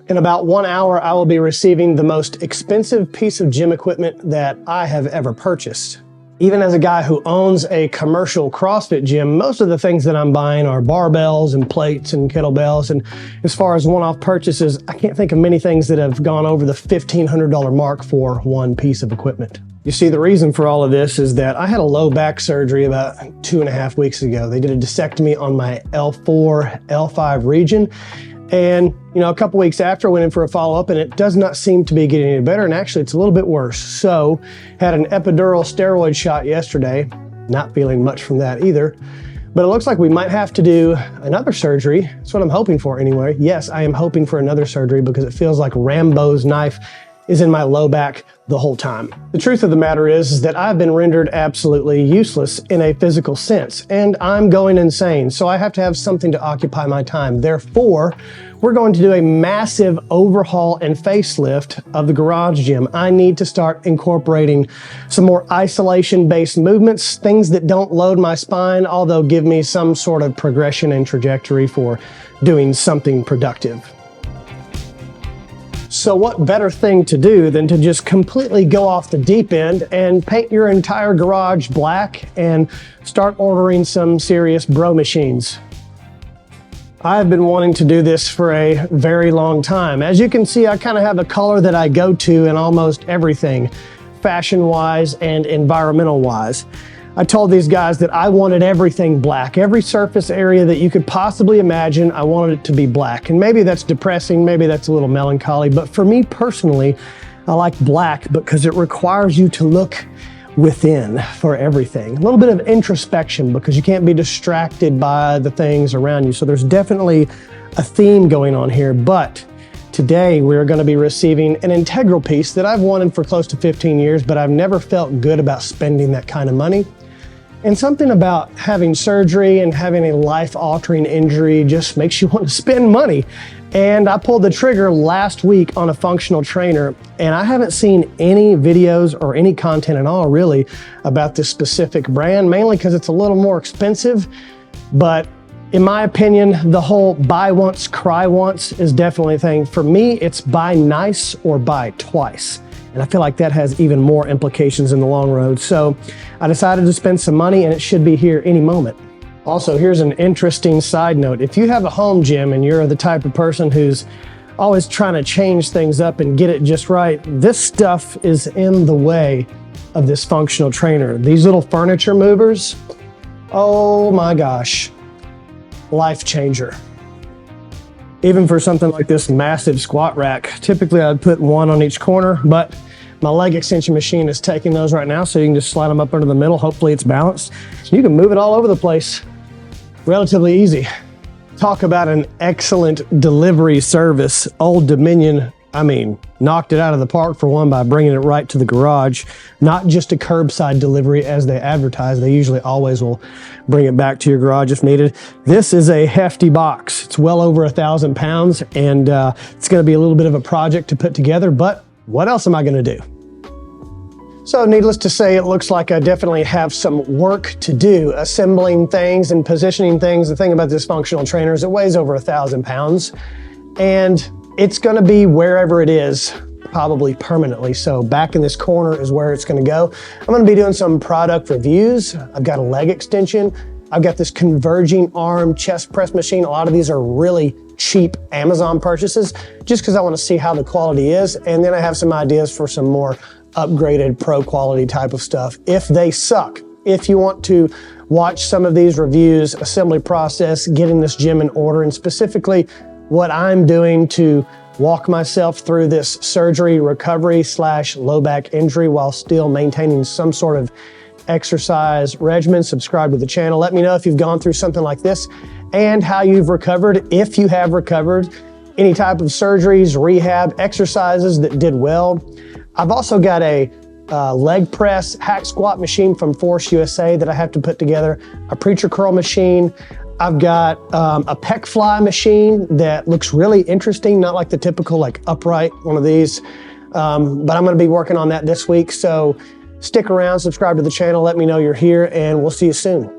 In about 1 hour, I will be receiving the most expensive piece of gym equipment that I have ever purchased. Even as a guy who owns a commercial CrossFit gym, most of the things that I'm buying are barbells and plates and kettlebells. And as far as one-off purchases, I can't think of many things that have gone over the $1,500 mark for one piece of equipment. You see, the reason for all of this is that I had a low back surgery about 2.5 weeks ago. They did a discectomy on my L4, L5 region. And, a couple weeks after I went in for a follow-up, and it does not seem to be getting any better. And actually, it's a little bit worse. So, had an epidural steroid shot yesterday. Not feeling much from that either. But it looks like we might have to do another surgery. That's what I'm hoping for anyway. Yes, I am hoping for another surgery because it feels like Rambo's knife is in my low back the whole time. The truth of the matter is that I've been rendered absolutely useless in a physical sense, and I'm going insane, so I have to have something to occupy my time. Therefore, we're going to do a massive overhaul and facelift of the garage gym. I need to start incorporating some more isolation-based movements, things that don't load my spine, although give me some sort of progression and trajectory for doing something productive. So what better thing to do than to just completely go off the deep end and paint your entire garage black and start ordering some serious bro machines. I've been wanting to do this for a very long time. As you can see, I kind of have a color that I go to in almost everything, fashion-wise and environmental-wise. I told these guys that I wanted everything black. Every surface area that you could possibly imagine, I wanted it to be black. And maybe that's depressing, maybe that's a little melancholy, but for me personally, I like black because it requires you to look within for everything. A little bit of introspection because you can't be distracted by the things around you. So there's definitely a theme going on here, but today we're going to be receiving an integral piece that I've wanted for close to 15 years, but I've never felt good about spending that kind of money. And something about having surgery and having a life-altering injury just makes you want to spend money. And I pulled the trigger last week on a functional trainer, and I haven't seen any videos or any content at all really about this specific brand, mainly because it's a little more expensive. But in my opinion, the whole buy once, cry once is definitely a thing. For me, it's buy nice or buy twice. And I feel like that has even more implications in the long road. So I decided to spend some money, and it should be here any moment. Also, here's an interesting side note. If you have a home gym and you're the type of person who's always trying to change things up and get it just right, this stuff is in the way of this functional trainer. These little furniture movers, oh my gosh, life changer. Even for something like this massive squat rack, typically I'd put one on each corner, but my leg extension machine is taking those right now, so you can just slide them up into the middle. Hopefully it's balanced. You can move it all over the place. Relatively easy. Talk about an excellent delivery service. Old Dominion, knocked it out of the park for one by bringing it right to the garage. Not just a curbside delivery as they advertise. They usually always will bring it back to your garage if needed. This is a hefty box. It's well over 1,000 pounds, and it's gonna be a little bit of a project to put together, but what else am I gonna do? So needless to say, it looks like I definitely have some work to do, assembling things and positioning things. The thing about this functional trainer is it weighs over 1,000 pounds, and it's gonna be wherever it is, probably permanently. So back in this corner is where it's gonna go. I'm gonna be doing some product reviews. I've got a leg extension. I've got this converging arm chest press machine. A lot of these are really cheap Amazon purchases, just because I wanna see how the quality is. And then I have some ideas for some more upgraded pro quality type of stuff if they suck. If you want to watch some of these reviews, assembly process, getting this gym in order, and specifically what I'm doing to walk myself through this surgery recovery / low back injury while still maintaining some sort of exercise regimen, subscribe to the channel. Let me know if you've gone through something like this and how you've recovered, if you have recovered, any type of surgeries, rehab, exercises that did well. I've also got a leg press hack squat machine from Force USA that I have to put together, a preacher curl machine. I've got a pec fly machine that looks really interesting, not like the typical upright one of these, but I'm gonna be working on that this week. So stick around, subscribe to the channel, let me know you're here, and we'll see you soon.